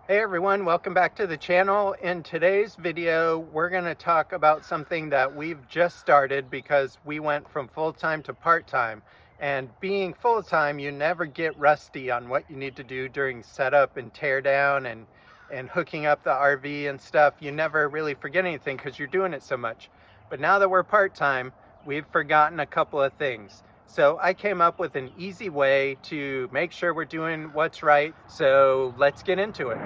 Hey everyone, welcome back to the channel. In today's video, we're going to talk about something that we've just started because we went from full-time to part-time. And being full-time, you never get rusty on what you need to do during setup and tear down and hooking up the RV and stuff. You never really forget anything because you're doing it so much. But now that we're part-time, we've forgotten a couple of things. So I came up with an easy way to make sure we're doing what's right. So let's get into it.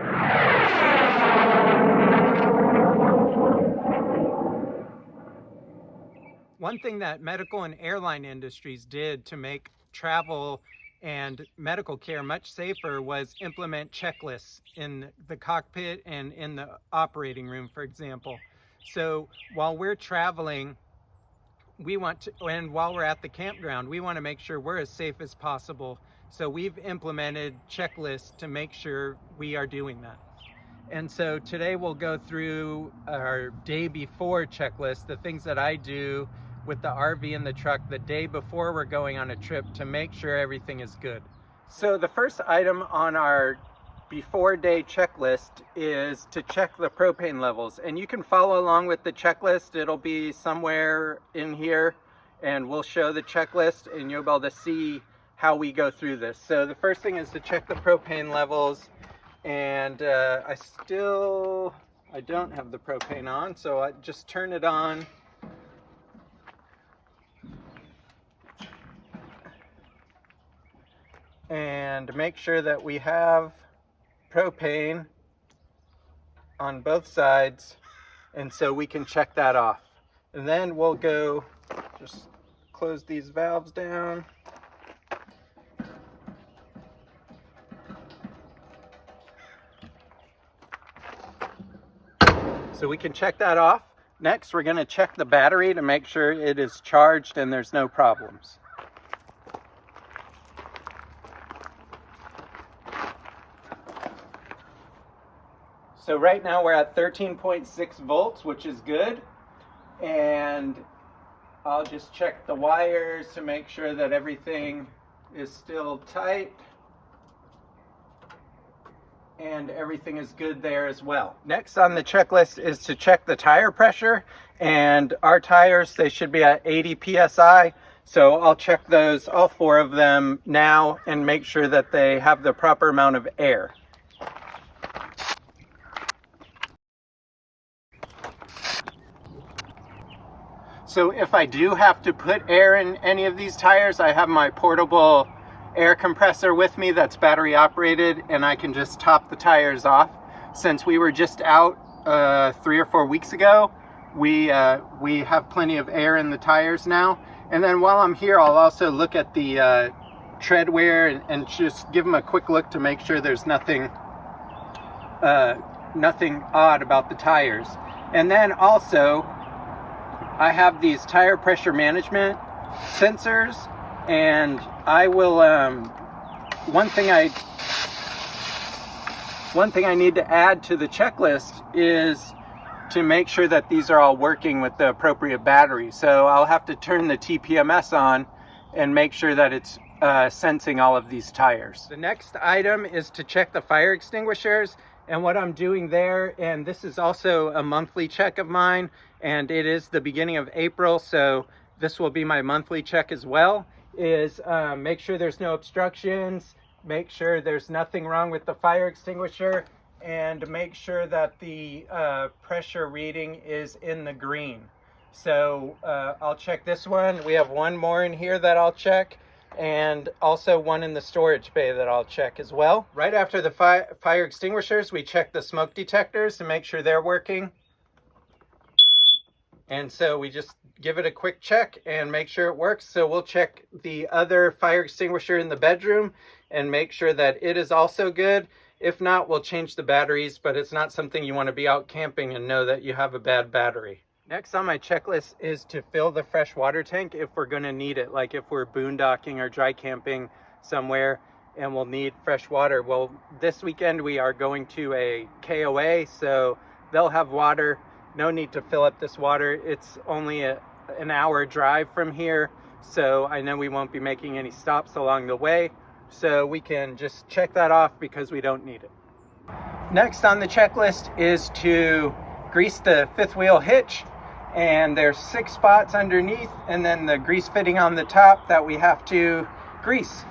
One thing that medical and airline industries did to make travel and medical care much safer was implement checklists in the cockpit and in the operating room, for example. So while we're traveling, and while we're at the campground, we want to make sure we're as safe as possible. So we've implemented checklists to make sure we are doing that. And so today we'll go through our day before checklist, the things that I do with the RV and the truck the day before we're going on a trip to make sure everything is good. So the first item on our before day checklist is to check the propane levels, and you can follow along with the checklist. It'll be somewhere in here and we'll show the checklist and you'll be able to see how we go through this. So the first thing is to check the propane levels, and I don't have the propane on, so I just turn it on. And make sure that we have propane on both sides, and so we can check that off. And then we'll go just close these valves down. So we can check that off. Next, we're going to check the battery to make sure it is charged and there's no problems. So right now we're at 13.6 volts, which is good. And I'll just check the wires to make sure that everything is still tight. And everything is good there as well. Next on the checklist is to check the tire pressure. And our tires, they should be at 80 PSI. So I'll check those, all four of them now, and make sure that they have the proper amount of air. So if I do have to put air in any of these tires, I have my portable air compressor with me that's battery operated, and I can just top the tires off. Since we were just out 3 or 4 weeks ago, we have plenty of air in the tires now. And then while I'm here, I'll also look at the tread wear and just give them a quick look to make sure there's nothing odd about the tires. And then also, I have these tire pressure management sensors, and I will, one thing I need to add to the checklist is to make sure that these are all working with the appropriate battery. So I'll have to turn the TPMS on and make sure that it's sensing all of these tires. The next item is to check the fire extinguishers. And what I'm doing there, and this is also a monthly check of mine, and it is the beginning of April, so this will be my monthly check as well, is make sure there's no obstructions, make sure there's nothing wrong with the fire extinguisher, and make sure that the pressure reading is in the green. So I'll check this one. We have one more in here that I'll check, and also one in the storage bay that I'll check as well. Right after the fire extinguishers, we check the smoke detectors to make sure they're working. And so we just give it a quick check and make sure it works. So we'll check the other fire extinguisher in the bedroom and make sure that it is also good. If not, we'll change the batteries, but it's not something you want to be out camping and know that you have a bad battery. Next on my checklist is to fill the fresh water tank if we're going to need it, like if we're boondocking or dry camping somewhere and we'll need fresh water. Well, this weekend we are going to a KOA, so they'll have water. No need to fill up this water. It's only an hour drive from here, so I know we won't be making any stops along the way, so we can just check that off because we don't need it. Next on the checklist is to grease the fifth wheel hitch, and there's 6 spots underneath and then the grease fitting on the top that we have to grease.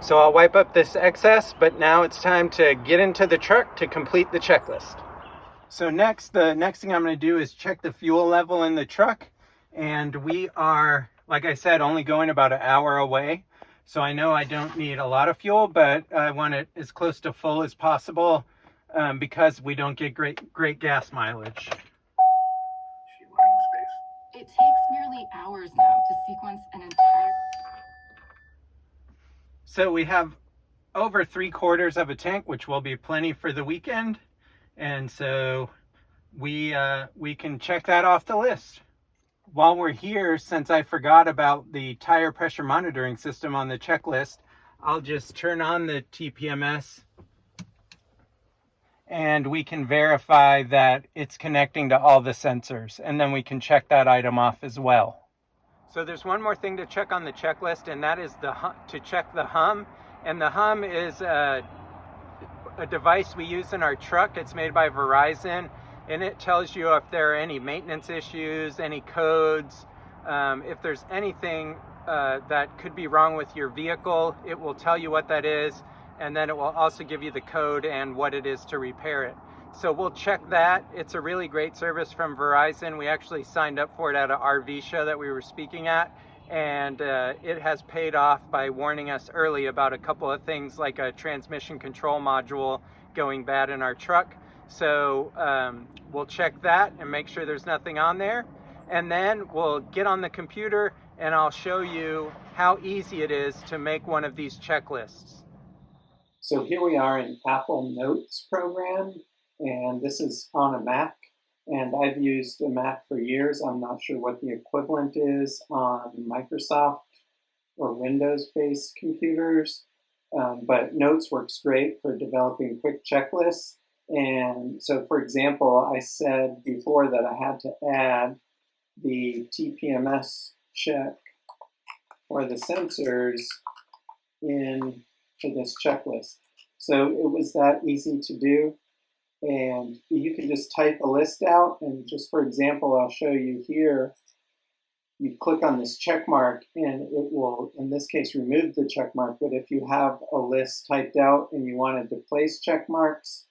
So I'll wipe up this excess, but now it's time to get into the truck to complete the checklist. So the next thing I'm going to do is check the fuel level in the truck. And we are, like I said, only going about an hour away. So I know I don't need a lot of fuel, but I want it as close to full as possible because we don't get great gas mileage. It takes nearly hours now to sequence an entire... So we have over 3/4 of a tank, which will be plenty for the weekend. And so we can check that off the list. While we're here, since I forgot about the tire pressure monitoring system on the checklist, I'll just turn on the TPMS and we can verify that it's connecting to all the sensors, and then we can check that item off as well. So there's one more thing to check on the checklist, and that is to check the hum. And the hum is a device we use in our truck. It's made by Verizon, and it tells you if there are any maintenance issues, any codes, if there's anything that could be wrong with your vehicle. It will tell you what that is, and then it will also give you the code and what it is to repair it. So we'll check that. It's a really great service from Verizon. We actually signed up for it at an RV show that we were speaking at, and it has paid off by warning us early about a couple of things like a transmission control module going bad in our truck. So we'll check that and make sure there's nothing on there. And then we'll get on the computer and I'll show you how easy it is to make one of these checklists. So here we are in Apple Notes program, and this is on a Mac, and I've used a Mac for years. I'm not sure what the equivalent is on Microsoft or Windows-based computers, but Notes works great for developing quick checklists. And so, for example, I said before that I had to add the TPMS check for the sensors in for this checklist. So it was that easy to do. And you can just type a list out, and just for example, I'll show you here. You click on this check mark and it will, in this case, remove the check mark. But if you have a list typed out and you wanted to place check marks,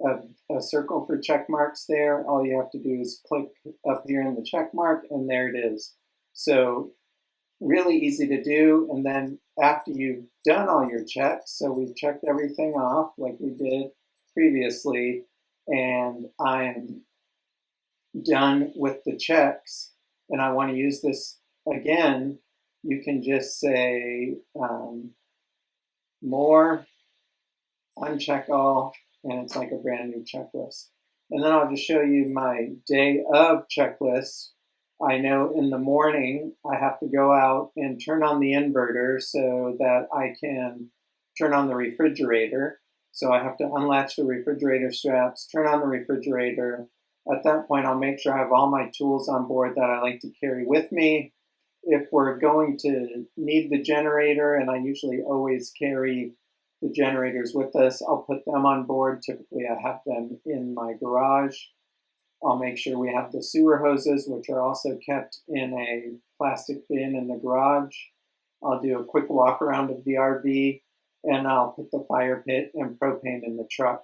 a circle for check marks there, all you have to do is click up here in the check mark and there it is. So really easy to do. And then after you've done all your checks, so we've checked everything off like we did previously, and I'm done with the checks and I want to use this again, you can just say more, uncheck all, and it's like a brand new checklist. And then I'll just show you my day of checklist. I know in the morning I have to go out and turn on the inverter so that I can turn on the refrigerator. So I have to unlatch the refrigerator straps, turn on the refrigerator. At that point, I'll make sure I have all my tools on board that I like to carry with me. If we're going to need the generator, and I usually always carry the generators with us, I'll put them on board. Typically, I have them in my garage. I'll make sure we have the sewer hoses, which are also kept in a plastic bin in the garage. I'll do a quick walk around of the RV, and I'll put the fire pit and propane in the truck.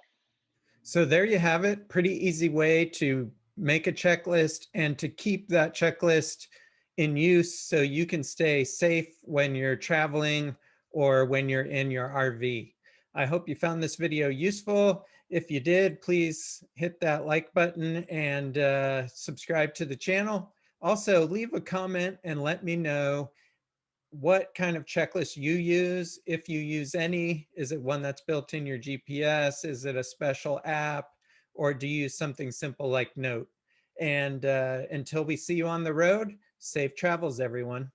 So there you have it. Pretty easy way to make a checklist and to keep that checklist in use so you can stay safe when you're traveling or when you're in your RV. I hope you found this video useful. If you did, please hit that like button and subscribe to the channel. Also, leave a comment and let me know what kind of checklist you use, if you use any. Is it one that's built in your GPS? Is it a special app? Or do you use something simple like Note? And until we see you on the road, safe travels, everyone.